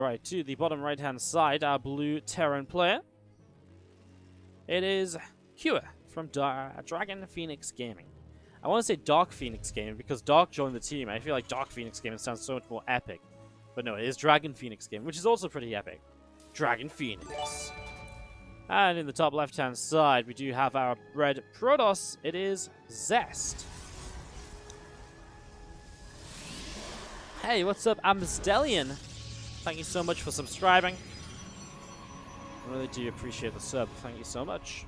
Right, to the bottom right-hand side, our blue Terran player. It is Cure from Dragon Phoenix Gaming. I want to say Dark Phoenix Gaming because Dark joined the team. I feel like Dark Phoenix Gaming sounds so much more epic. But no, it is Dragon Phoenix Gaming, which is also pretty epic. Dragon Phoenix. And in the top left-hand side, we do have our red Protoss. It is Zest. Hey, what's up, Amstellian? Thank you so much for subscribing. I really do appreciate the sub. Thank you so much.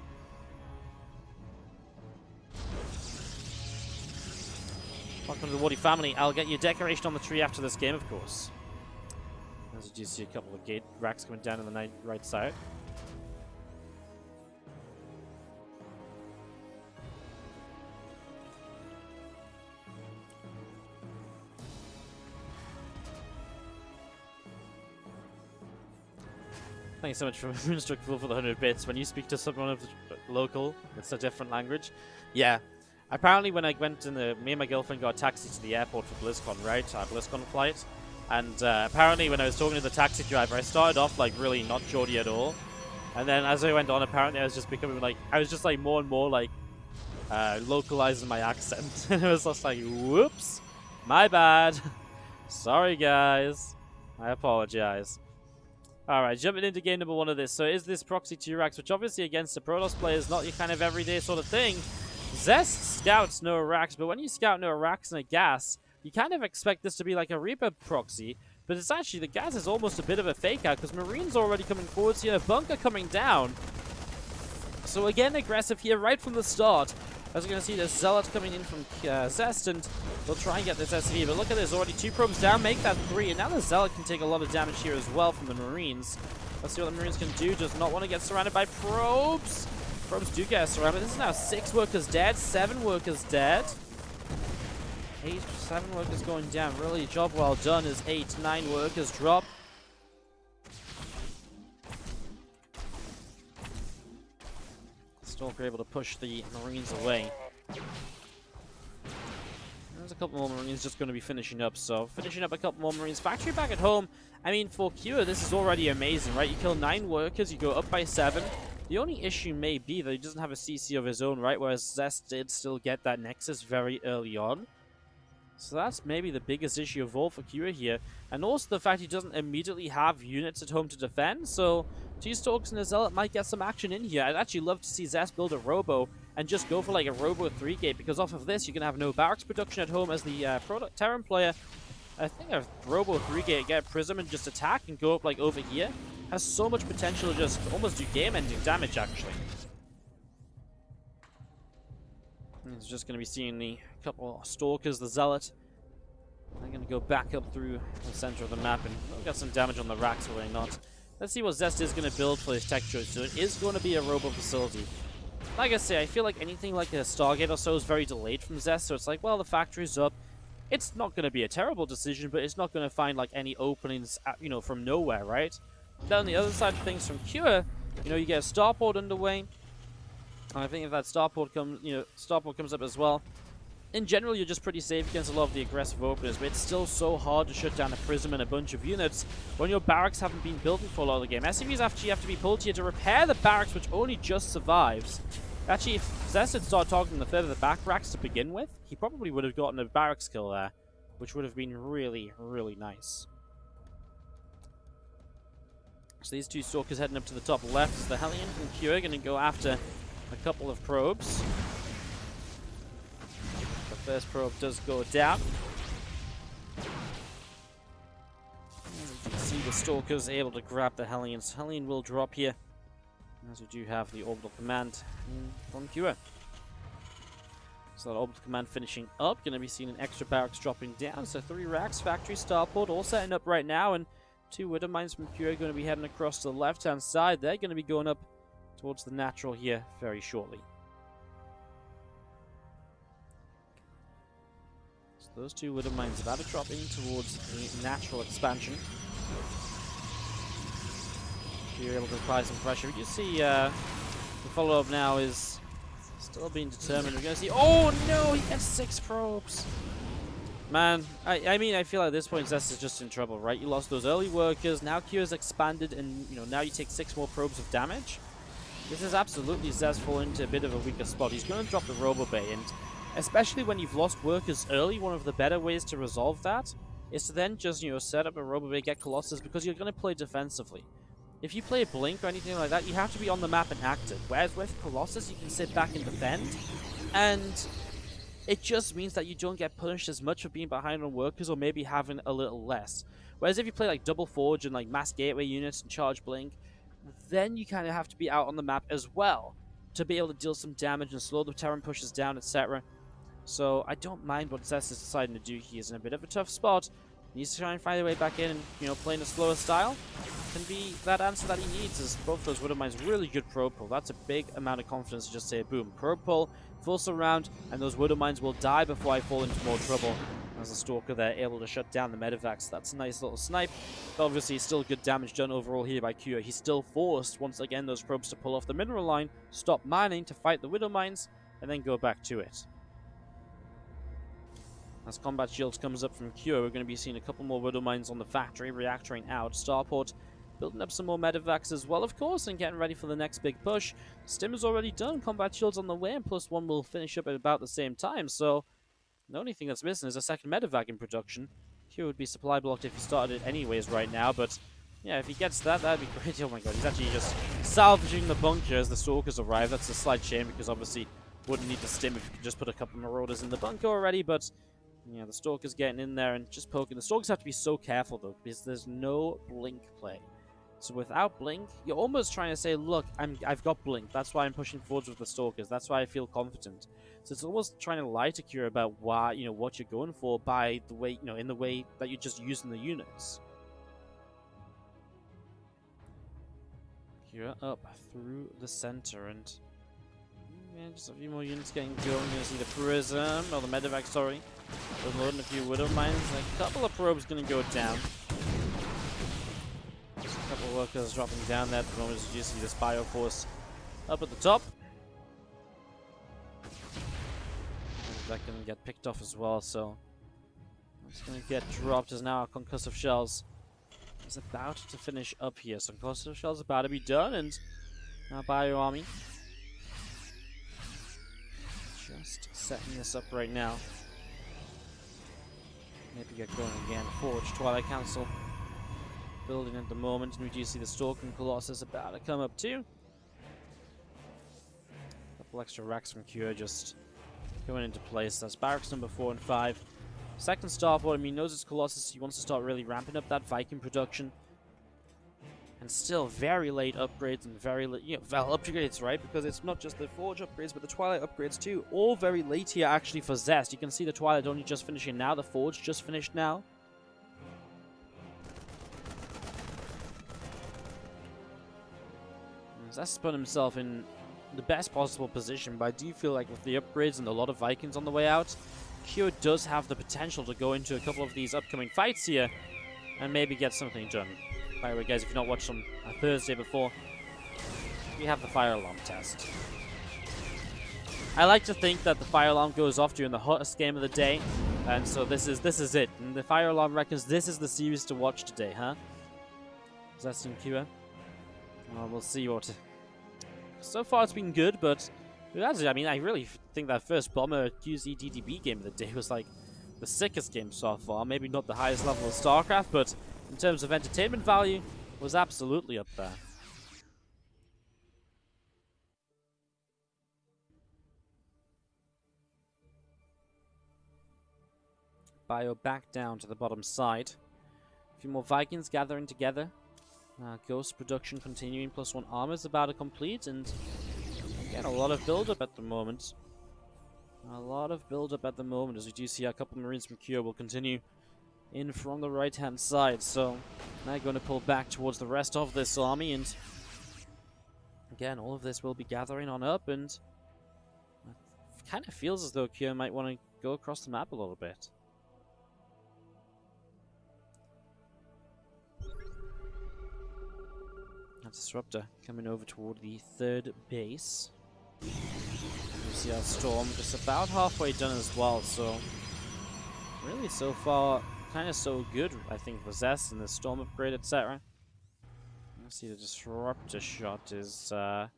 Welcome to the Wardy family. I'll get you a decoration on the tree after this game, of course. As you do see a couple of gate racks coming down on the right side. Thank you so much for Moonstruck Fool for the 100 bits. When you speak to someone of the local, it's a different language. Yeah. Apparently when I went in me and my girlfriend got a taxi to the airport for BlizzCon, right? Our BlizzCon flight. And apparently when I was talking to the taxi driver, I started off like really not Geordie at all. And then as I went on, apparently I was just becoming like, more and more like localizing my accent. And it was just like, whoops, my bad. Sorry guys. I apologize. Alright, jumping into game number 1 of this. So is this proxy 2 racks, which obviously against the Protoss player is not your kind of everyday sort of thing. Zest scouts no racks, but when you scout no racks and a gas, you kind of expect this to be like a Reaper proxy, but it's actually, the gas is almost a bit of a fake out, because Marine's already coming forwards here, Bunker coming down. So again, aggressive here right from the start. As we're going to see the Zealot coming in from Zest, and they'll try and get this SV. But look at this, already 2 probes down, make that 3. And now the Zealot can take a lot of damage here as well from the Marines. Let's see what the Marines can do. Does not want to get surrounded by probes. Probes do get surrounded. This is now 6 workers dead, 7 workers dead. 7 workers going down. Really, job well done as 9 workers drop. Stalker able to push the Marines away. There's a couple more Marines just going to be finishing up, so finishing up a couple more Marines. Factory back at home. I mean, for Cure, this is already amazing, right? You kill 9 workers, you go up by 7. The only issue may be that he doesn't have a CC of his own, right? Whereas Zest did still get that Nexus very early on. So that's maybe the biggest issue of all for Cure here. And also the fact he doesn't immediately have units at home to defend, so T-Stalks and a Zealot might get some action in here. I'd actually love to see Zest build a Robo and just go for like a Robo 3-gate, because off of this you're going to have no barracks production at home as the Terran player. I think a Robo 3-gate, get a Prism and just attack and go up like over here. Has so much potential to just almost do game-ending damage actually. He's just going to be seeing the couple of Stalkers, the Zealot. They're going to go back up through the center of the map and got some damage on the racks, will they not? Let's see what Zest is going to build for his tech choice. So it is going to be a Robo facility. Like I say, I feel like anything like a Stargate or so is very delayed from Zest, so it's like, well, the factory's up. It's not going to be a terrible decision, but it's not going to find like any openings, you know, from nowhere, right? Down the other side of things from Cure, you know, you get a starport underway. And I think if that starport comes up as well, in general, you're just pretty safe against a lot of the aggressive openers, but it's still so hard to shut down a Prism and a bunch of units when your barracks haven't been built for a lot of the game. SCVs actually have to be pulled here to repair the barracks, which only just survives. Actually, if Zest had started targeting the further back racks to begin with, he probably would have gotten a barracks kill there, which would have been really, really nice. So these 2 Stalkers heading up to the top left as the Hellion from Cure going to go after a couple of probes. The first probe does go down. You can see the Stalkers able to grab the Hellions. Hellion will drop here, as we do have the Orbital Command from Cure. So that Orbital Command finishing up. Going to be seeing an extra barracks dropping down. So 3 racks, factory, starport, all setting up right now. And 2 Widow Mines from Cure are going to be heading across to the left-hand side. They're going to be going up towards the natural here very shortly. So those 2 Widow Mines about to drop in towards the natural expansion. You're able to apply some pressure. You see the follow-up now is still being determined. We're going to see... Oh no! He gets 6 probes! Man, I mean, I feel like at this point Zest is just in trouble, right? You lost those early workers, now Q's expanded, and, you know, now you take 6 more probes of damage. This is absolutely Zest falling into a bit of a weaker spot. He's going to drop the Robo Bay, and especially when you've lost workers early, one of the better ways to resolve that is to then just, you know, set up a Robo Bay, get Colossus, because you're going to play defensively. If you play Blink or anything like that, you have to be on the map and active. Whereas with Colossus, you can sit back and defend, and it just means that you don't get punished as much for being behind on workers or maybe having a little less. Whereas if you play like Double Forge and like Mass Gateway units and Charge Blink, then you kind of have to be out on the map as well to be able to deal some damage and slow the Terran pushes down, etc. So I don't mind what Zest is deciding to do. He is in a bit of a tough spot. He needs to try and find a way back in and, you know, playing a slower style can be that answer that he needs, as both those Widow Mines really good probe pull. That's a big amount of confidence to just say, boom, probe pull, full surround, and those Widow Mines will die before I fall into more trouble. As a Stalker there, able to shut down the Medivacs. That's a nice little snipe. But obviously, still good damage done overall here by Q. He's still forced, once again, those probes to pull off the mineral line, stop mining to fight the Widow Mines, and then go back to it. As combat shields comes up from Q, we're going to be seeing a couple more Widow Mines on the factory, reactoring out. Starport building up some more Medivacs as well, of course, and getting ready for the next big push. Stim is already done, combat shields on the way, and +1 will finish up at about the same time, so the only thing that's missing is a second Medivac in production. Q would be supply blocked if he started it anyways right now, but yeah, if he gets that, that'd be great. Oh my god, he's actually just salvaging the bunker as the Stalkers arrive. That's a slight shame, because obviously wouldn't need to stim if you could just put a couple Marauders in the bunker already, but yeah, the Stalker's getting in there and just poking. The Stalkers have to be so careful, though, because there's no Blink play. So without Blink, you're almost trying to say, look, I've got Blink. That's why I'm pushing forwards with the Stalkers. That's why I feel confident. So it's almost trying to lie to Kira about why, you know, what you're going for by the way, you know, in the way that you're just using the units. Kira up through the center, and yeah, just a few more units getting going. You're going to see the Prism, or the Medivac, sorry. Unloading a few Widow Mines. A couple of probes going to go down. Just a couple of workers dropping down there at the moment as you see this Bioforce up at the top. And that can get picked off as well, so it's going to get dropped as now our Concussive Shells is about to finish up here. So Concussive Shells about to be done, and now Bio Army just setting this up right now. Maybe get going again. Forge, Twilight Council building at the moment, and we do see the Stalk and Colossus about to come up too. A couple extra racks from Cure just going into place. That's barracks number 4 and 5. Second Starport, I mean, knows it's Colossus, he wants to start really ramping up that Viking production. And still very late upgrades and very late, you know, well, upgrades, right? Because it's not just the Forge upgrades, but the Twilight upgrades too. All very late here actually for Zest. You can see the Twilight only just finishing now, the Forge just finished now. Zest put himself in the best possible position, but I do feel like with the upgrades and a lot of Vikings on the way out, Q does have the potential to go into a couple of these upcoming fights here and maybe get something done. By the way, guys, if you've not watched on Thursday before, we have the fire alarm test. I like to think that the fire alarm goes off during the hottest game of the day, and so this is it. And the fire alarm reckons this is the series to watch today, huh? Zest and Q. Well, we'll see what. So far, it's been good, but I mean, I really think that first Bomber QZ DDB game of the day was like the sickest game so far. Maybe not the highest level of StarCraft, but in terms of entertainment value, was absolutely up there. Bio back down to the bottom side. A few more Vikings gathering together. Ghost production continuing, +1 armor is about to complete, and again, a lot of build-up at the moment. A lot of build-up at the moment, as we do see a couple of Marines from Cure will continue in from the right-hand side. So now going to pull back towards the rest of this army, and again, all of this will be gathering on up, and it kind of feels as though Cure might want to go across the map a little bit. Disruptor coming over toward the 3rd base. You see our Storm just about halfway done as well, so Really, so far, kind of so good, I think, for Zest and the Storm upgrade, etc. Let's see, the Disruptor shot is, well,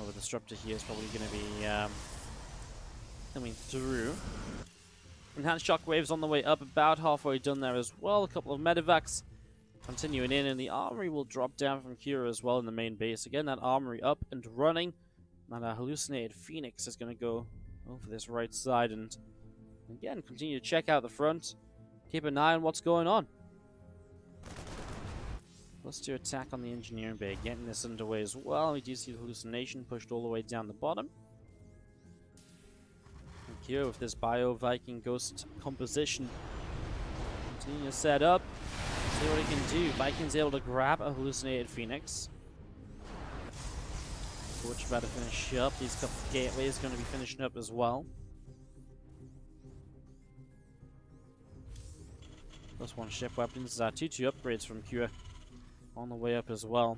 the Disruptor here is probably going to be coming through. Enhanced Shockwaves on the way up, about halfway done there as well. A couple of Medivacs continuing in, and the Armory will drop down from Kira as well in the main base. Again, that Armory up and running. And a Hallucinated Phoenix is going to go over this right side, and again, continue to check out the front. Keep an eye on what's going on. Let's do attack on the Engineering Bay, getting this underway as well. We do see the Hallucination pushed all the way down the bottom. And Kira with this Bio Viking Ghost composition. Continue to set up. See what he can do. Viking's able to grab a Hallucinated Phoenix. Torch about to finish up. These couple of gateways going to be finishing up as well. Plus one ship weapons. 2-2 upgrades from Kira on the way up as well.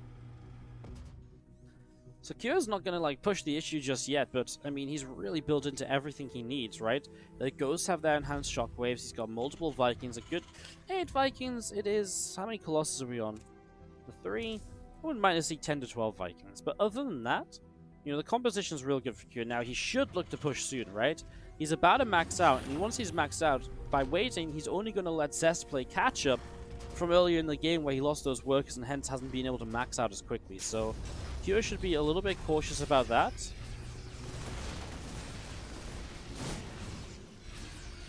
So Kira's not going to like push the issue just yet, but I mean, he's really built into everything he needs, right? The Ghosts have their enhanced shockwaves. He's got multiple Vikings. A good 8 Vikings it is. How many Colossus are we on? The 3? I wouldn't mind to see 10 to 12 Vikings. But other than that, you know, the composition's real good for Kira. Now, he should look to push soon, right? He's about to max out, and once he's maxed out, by waiting, he's only going to let Zest play catch-up from earlier in the game where he lost those workers and hence hasn't been able to max out as quickly. So Kira should be a little bit cautious about that.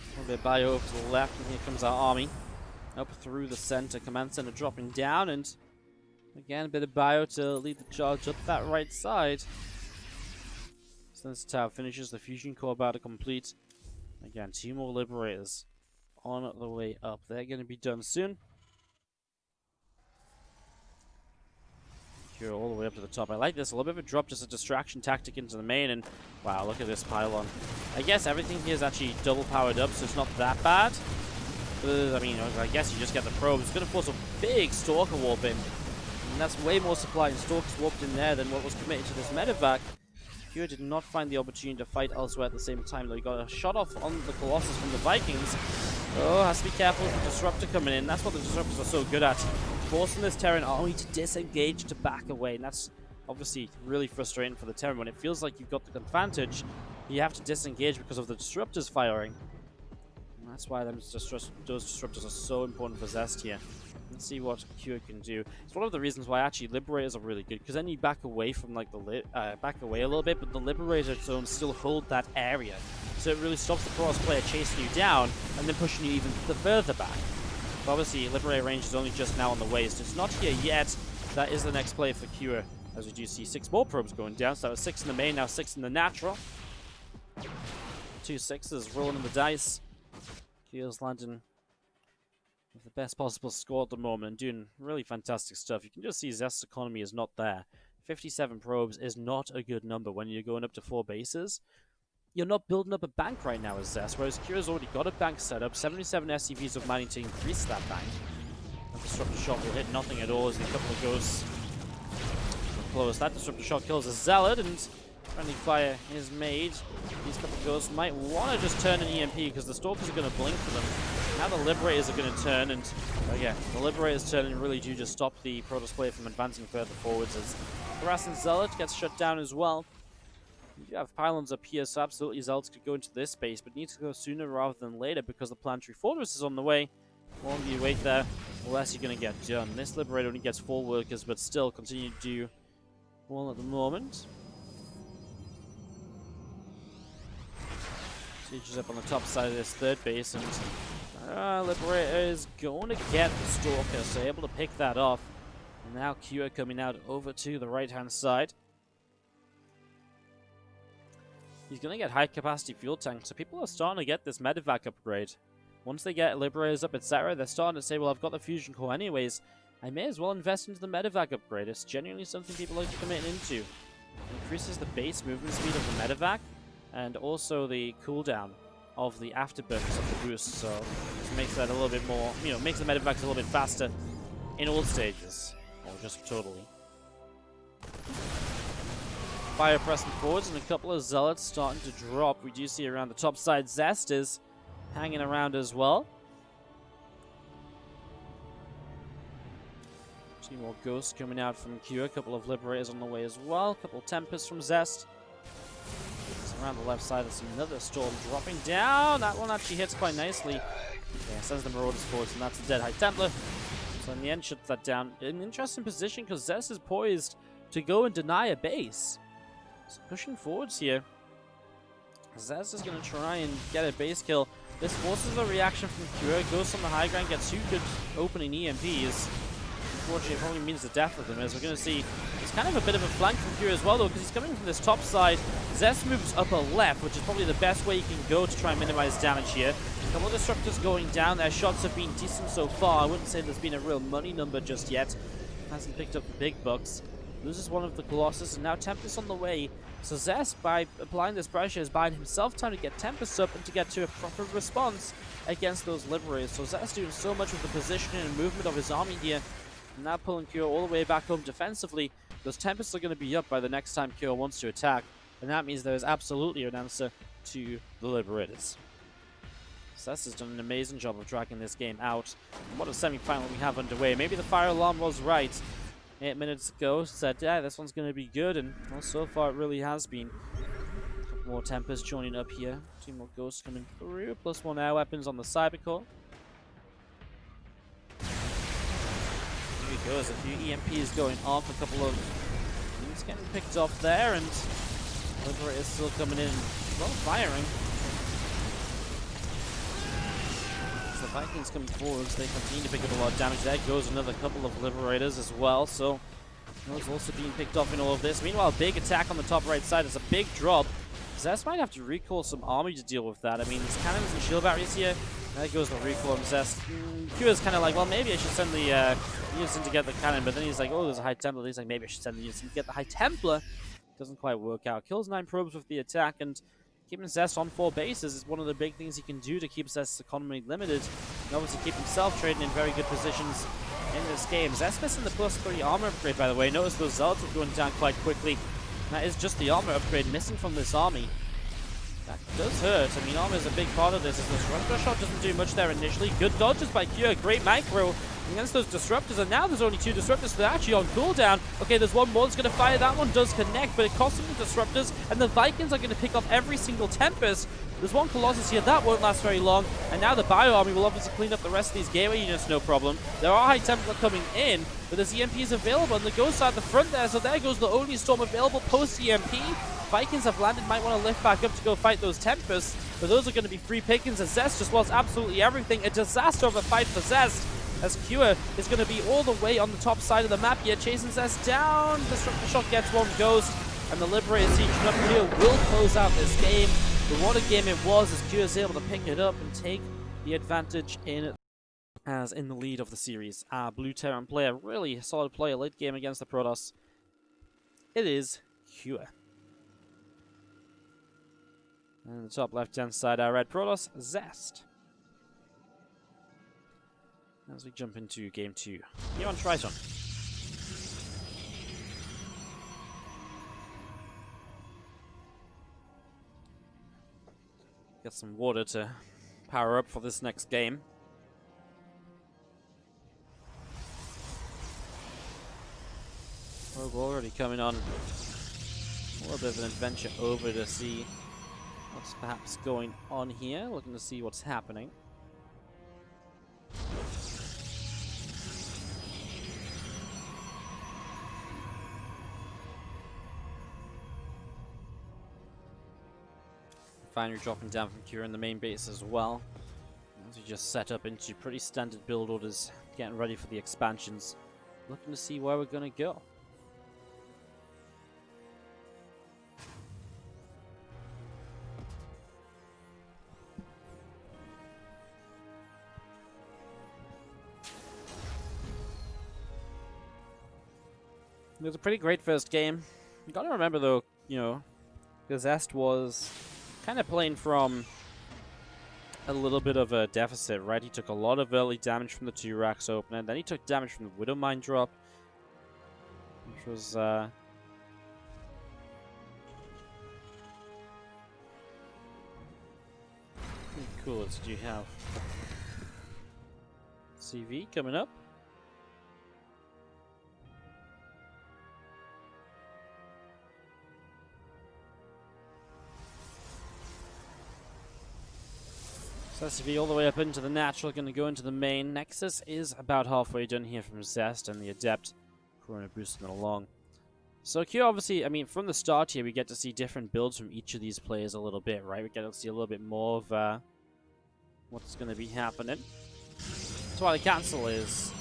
A little bit of bio over to the left, and here comes our army. Up through the center, command center dropping down, and again a bit of bio to lead the charge up that right side. Since Tower finishes, the fusion core about to complete. Again, 2 more Liberators on the way up. They're going to be done soon. Kira all the way up to the top. I like this. A little bit of a drop, just a distraction tactic into the main. And wow, look at this pylon. I guess everything here is actually double powered up, so it's not that bad. I mean, I guess you just get the probes. It's going to force a big Stalker warp in. And that's way more supply and Stalkers warped in there than what was committed to this medevac. Kira did not find the opportunity to fight elsewhere at the same time, though. He got a shot off on the Colossus from the Vikings. Oh, has to be careful with the Disruptor coming in. That's what the Disruptors are so good at. Forcing this Terran army to disengage, to back away. And that's obviously really frustrating for the Terran. When it feels like you've got the advantage, you have to disengage because of the Disruptors firing. And that's why those Disruptors are so important for Zest here. Let's see what Kira can do. It's one of the reasons why actually Liberators are really good, because then you back away from like the back away a little bit, but the Liberator zones still hold that area, so it really stops the cross player chasing you down and then pushing you even further back. But obviously, Liberator range is only just now on the way, so it's not here yet. That is the next play for Kira, as we do see 6 more probes going down. So that was 6 in the main, now 6 in the natural. 2 6s rolling in the dice. Kira's landing with the best possible score at the moment, doing really fantastic stuff. You can just see Zest's economy is not there. 57 probes is not a good number when you're going up to 4 bases. You're not building up a bank right now as Zest, whereas Kira's already got a bank set up. 77 SCVs of mining to increase that bank. And Disruptor Shot will hit nothing at all as the couple of Ghosts are close. That Disruptor Shot kills a Zealot, and friendly fire is made. These couple of Ghosts might want to just turn an EMP because the Stalkers are going to blink for them. Now the Liberators are going to turn, and yeah, the Liberators turn and really do just stop the Protoss player from advancing further forwards as Harassing Zealot gets shut down as well. You do have pylons up here, so absolutely Zealots could go into this space, but need to go sooner rather than later because the Planetary Fortress is on the way. The longer you wait there, the less you're going to get done. This Liberator only gets 4 workers, but still continue to do well at the moment. Siege is up on the top side of this 3rd base, and Liberator is going to get the Stalker, so able to pick that off. And now Kira coming out over to the right-hand side. He's going to get high-capacity fuel tanks, so people are starting to get this medevac upgrade. Once they get Liberators up, etc., they're starting to say, well, I've got the fusion core anyways. I may as well invest into the medevac upgrade. It's genuinely something people like to commit into. It increases the base movement speed of the medevac, and also the cooldown of the afterburners of the boost, so it makes that a little bit more, you know, makes the medevacs a little bit faster in all stages, or just totally. Fire pressing forwards, and a couple of Zealots starting to drop. We do see around the top side, Zest is hanging around as well. 2 more Ghosts coming out from Q. A couple of Liberators on the way as well. A couple of Tempests from Zest. Around the left side, there's another Storm dropping down. That one actually hits quite nicely. Yeah, sends the Marauders forward, and that's a dead High Templar. So in the end, shuts that down. An interesting position because Zest is poised to go and deny a base. So pushing forwards here. Zest is going to try and get a base kill. This forces a reaction from Cure. Goes on the high ground, gets 2 good opening EMPs. Unfortunately, it probably means the death of them, as we're going to see. It's kind of a bit of a flank from Cure as well, though, because he's coming from this top side. Zest moves upper left, which is probably the best way you can go to try and minimize damage here. A couple of Disruptors going down. Their shots have been decent so far. I wouldn't say there's been a real money number just yet. Hasn't picked up the big bucks. Loses one of the Colossus, and now Tempest on the way. So Zest, by applying this pressure, is buying himself time to get Tempest up and to get to a proper response against those Liberators. So Zest doing so much with the positioning and movement of his army here. And now pulling Cure all the way back home defensively. Those Tempests are going to be up by the next time Cure wants to attack. And that means there is absolutely an answer to the Liberators. Zest has done an amazing job of dragging this game out. And what a semi-final we have underway. Maybe the fire alarm was right 8 minutes ago. Said, yeah, this one's going to be good. And well, so far it really has been. A couple more Tempests joining up here. 2 more Ghosts coming through. Plus 1 air weapons on the Cybercore. Here he goes. A few EMPs going off. A couple of things getting picked off there. And Liberator is still coming in. Well, firing. The Vikings coming forwards, they continue to pick up a lot of damage. There goes another couple of Liberators as well, so those also being picked off in all of this. Meanwhile, big attack on the top right side is a big drop. Zest might have to recall some army to deal with that. I mean, there's cannons and shield batteries here. There goes the recall on Zest. Cure's kind of like, well, maybe I should send the units in to get the cannon, but then he's like, oh, there's a High Templar. He's like, maybe I should send the units in to get the High Templar. Doesn't quite work out. Kills 9 probes with the attack, and keeping Zest on 4 bases is one of the big things he can do to keep Zest's economy limited, and obviously keep himself trading in very good positions in this game. Zest missing the +3 armor upgrade, by the way. Notice those Zealots are going down quite quickly. And that is just the armor upgrade missing from this army. That does hurt. I mean, armor is a big part of this, as this Runner Shot doesn't do much there initially. Good dodges by Cure, great micro against those Disruptors, and now there's only 2 Disruptors, so they're actually on cooldown. Okay, there's one more that's going to fire. That one does connect, but it costs them the Disruptors, and the Vikings are going to pick off every single Tempest. There's one Colossus here. That won't last very long, and now the Bio Army will obviously clean up the rest of these Gateway units, no problem. There are High Templar coming in, but there's EMPs available, and the Ghosts are at the front there, so there goes the only Storm available post-EMP. Vikings have landed, might want to lift back up to go fight those Tempests, but those are going to be free pickings, as Zest just lost absolutely everything. A disaster of a fight for Zest, as Cure is going to be all the way on the top side of the map here, chasing Zest down. Disruptor Shot gets one Ghost, and the Liberator siege up here will close out this game. But what a game it was, as Cure is able to pick it up and take the advantage in as in the lead of the series. Blue Terran player, really solid player late game against the Protoss. It is Cure. And the top left-hand side, our red Protoss, Zest. As we jump into game 2. Here on Triton. Get some water to power up for this next game. Rogue already coming on a little bit of an adventure over to see what's perhaps going on here. Looking to see what's happening. Finally dropping down from Cure in the main base as well. As we just set up into pretty standard build orders, getting ready for the expansions. Looking to see where we're going to go. It was a pretty great first game. You gotta remember though, you know, Zest was kind of playing from a little bit of a deficit, right? He took a lot of early damage from the 2 racks opener, then he took damage from the Widow Mine drop, which was bullets do you have? CV coming up. So SV all the way up into the natural, going to go into the main. Nexus is about halfway done here from Zest and the Adept. Corona boosting it along. So Q obviously, I mean, from the start here, we get to see different builds from each of these players a little bit, right? We get to see a little bit more of what's going to be happening. Twilight Cancel is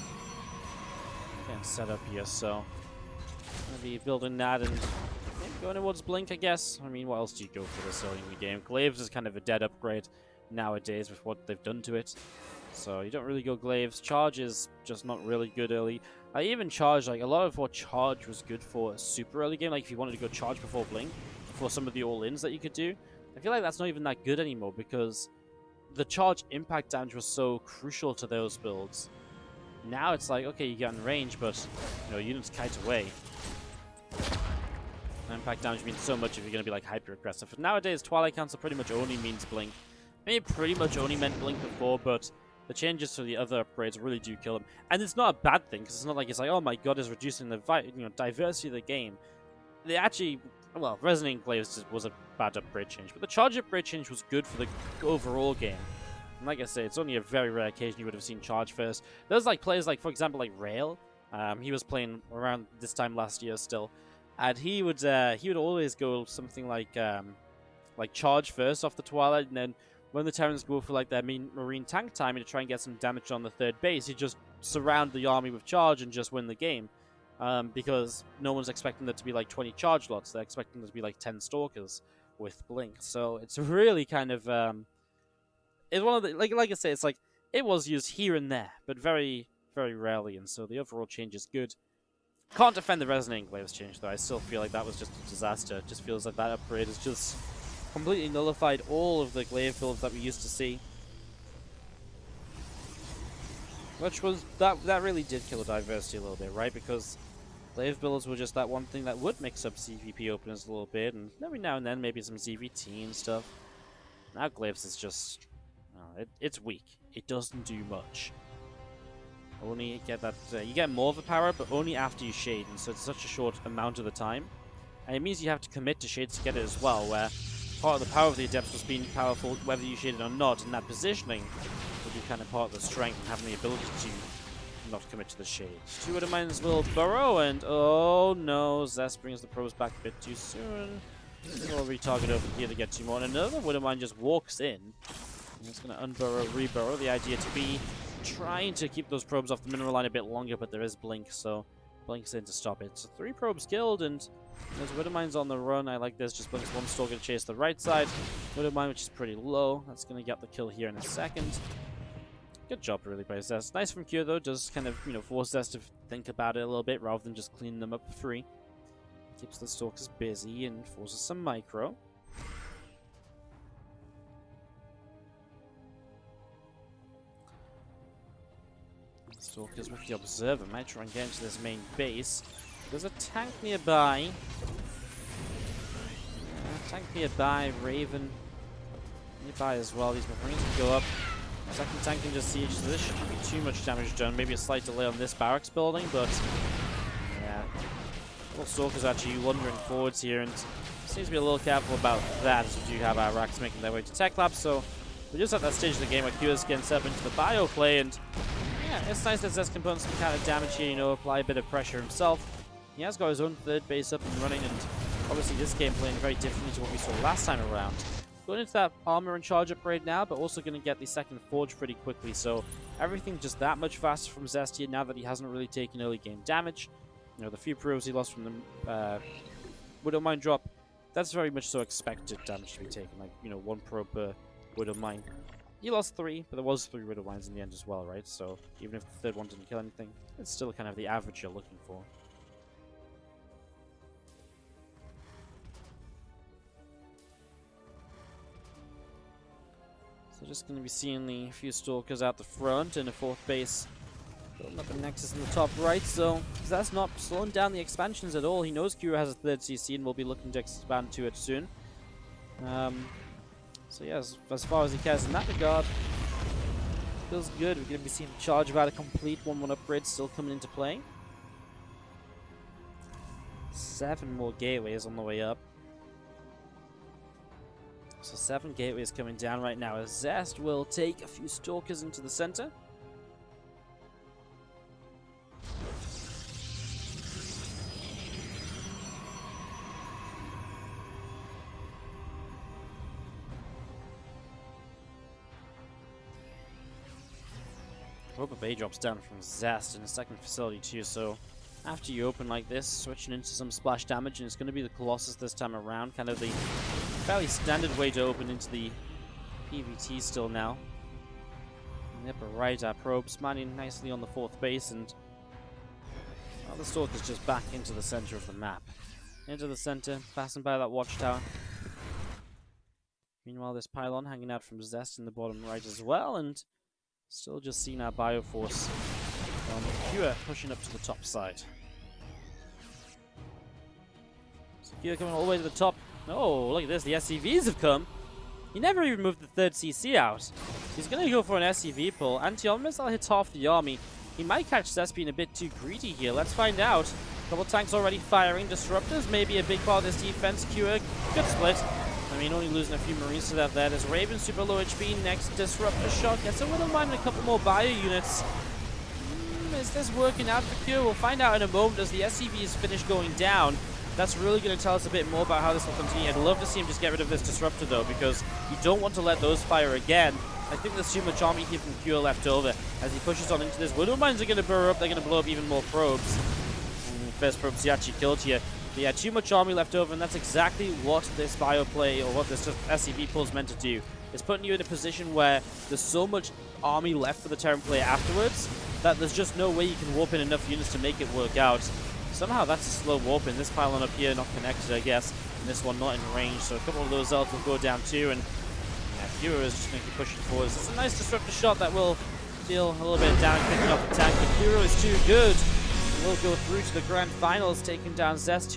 getting set up here, so going to be building that and maybe going towards Blink, I guess. I mean, what else do you go for this early in the game? Glaives is kind of a dead upgrade nowadays with what they've done to it, so you don't really go Glaives. Charge is just not really good early. I even Charge, like a lot of what Charge was good for a super early game, like if you wanted to go Charge before Blink for some of the all-ins that you could do, I feel like that's not even that good anymore because the Charge impact damage was so crucial to those builds. Now it's like, okay, you get in range, but you know, units kite away. Impact damage means so much if you're going to be like hyper aggressive. But nowadays, Twilight Cancel pretty much only means Blink. I mean, it pretty much only meant Blink before, but the changes to the other upgrades really do kill them. And it's not a bad thing, because it's not like it's like, oh my god, it's reducing the diversity of the game. They actually, well, Resonating Glaives was a bad upgrade change, but the Charge upgrade change was good for the overall game. And like I say, it's only a very rare occasion you would have seen Charge first. There's like players like, for example, like Rail. He was playing around this time last year still, and he would always go something like Charge first off the Twilight, and then when the Terrans go for like their marine tank timing to try and get some damage on the third base, you just surround the army with Charge and just win the game. Because no one's expecting there to be like 20 Charge lots. They're expecting there to be like 10 Stalkers with Blink. So it's really kind of it's one of the like I say, it's like it was used here and there, but very, very rarely, and so the overall change is good. Can't defend the Resonating Glaives change though. I still feel like that was just a disaster. It just feels like that upgrade is just completely nullified all of the glaive builds that we used to see. Which was, that really did kill the diversity a little bit, right? Because glaive builds were just that one thing that would mix up CVP openers a little bit, and every now and then maybe some ZVT and stuff. Now glaives is just, it's weak. It doesn't do much. Only get that, you get more of a power, but only after you shade, and so it's such a short amount of the time. And it means you have to commit to shades to get it as well, where part of the power of the Adept was being powerful whether you shaded or not, and that positioning would be kind of part of the strength and having the ability to not commit to the shade. Two Widowmines will burrow, and oh no, Zest brings the probes back a bit too soon. We'll retarget over here to get two more, and another Widowmine just walks in. And it's going to unburrow, reburrow. The idea to be trying to keep those probes off the mineral line a bit longer, but there is Blink, so Blink's in to stop it. So 3 probes killed, and there's Widowmines on the run. I like this. Just Blink's one Stalker to chase the right side. Widowmine, which is pretty low. That's going to get the kill here in a second. Good job, really, by Zest. Nice from Q, though. Does kind of, force Zest to think about it a little bit rather than just cleaning them up for free. Keeps the Stalkers busy and forces some micro. Stalkers with the Observer might try and get into this main base. There's a tank nearby. Tank nearby, Raven nearby as well. These Marines can go up. Second tank can just siege, so this shouldn't be too much damage done. Maybe a slight delay on this barracks building, but yeah. Little Stalkers actually wandering forwards here, and seems to be a little careful about that, as we do have our racks making their way to Tech Lab. So we're just at that stage of the game where Q is getting set up into the bio play, and yeah, it's nice that Zest can put on some kind of damage here, apply a bit of pressure himself. He has got his own third base up and running, and obviously this game playing very differently to what we saw last time around. Going into that armor and charge upgrade now, but also going to get the second forge pretty quickly, so everything just that much faster from Zest here now that he hasn't really taken early game damage. The few probes he lost from the Widowmine drop, that's very much so expected damage to be taken, like, 1 probe per Widowmine. He lost 3, but there was 3 Widowmines in the end as well, right? So even if the third one didn't kill anything, it's still kind of the average you're looking for. So just going to be seeing the few Stalkers out the front and a 4th base. Building up a Nexus in the top right, so that's not slowing down the expansions at all. He knows Kira has a 3rd CC and will be looking to expand to it soon. So yeah, as far as he cares in that regard, feels good. We're going to be seeing Charge about a complete 1-1 upgrade still coming into play. 7 more gateways on the way up. So 7 gateways coming down right now as Zest will take a few stalkers into the center. Hope a bay drops down from Zest in a second facility too, so after you open like this, switching into some splash damage, and it's going to be the Colossus this time around, kind of the fairly standard way to open into the PvT still now. In the upper right, our probes mining nicely on the 4th base, and well, the Stalker's just back into the center of the map. Into the center, passing by that watchtower. Meanwhile, this pylon hanging out from Zest in the bottom right as well, and still just seeing our Bioforce Cure pushing up to the top side. So Cure coming all the way to the top. Oh, look at this, the SCVs have come. He never even moved the 3rd CC out. He's going to go for an SCV pull. Anti-armor missile hits half the army. He might catch Zest being a bit too greedy here. Let's find out. Couple tanks already firing. Disruptors may be a big part of this defense. Cure, good split. I mean, only losing a few Marines to that there. There's Raven, super low HP. Next, Disruptor shot. Gets a little mind and a couple more bio units. Is this working out for Cure? We'll find out in a moment as the SCV is finished going down. That's really going to tell us a bit more about how this will continue. I'd love to see him just get rid of this Disruptor, though, because you don't want to let those fire again. I think there's too much army here from Cure left over. As he pushes on into this, Widow Mines are going to burrow up. They're going to blow up even more probes. First probes he actually killed here. But yeah, too much army left over, and that's exactly what this bio play, or what this SCV pull is meant to do. It's putting you in a position where there's so much army left for the Terran player afterwards that there's just no way you can warp in enough units to make it work out. Somehow that's a slow warp in. This pylon up here not connected, I guess, and this one not in range, so a couple of those elves will go down too, and Cure is just going to keep pushing forwards. It's a nice Disruptor shot that will deal a little bit of damage picking off the tank, but Cure is too good. We'll go through to the grand finals, taking down Zest.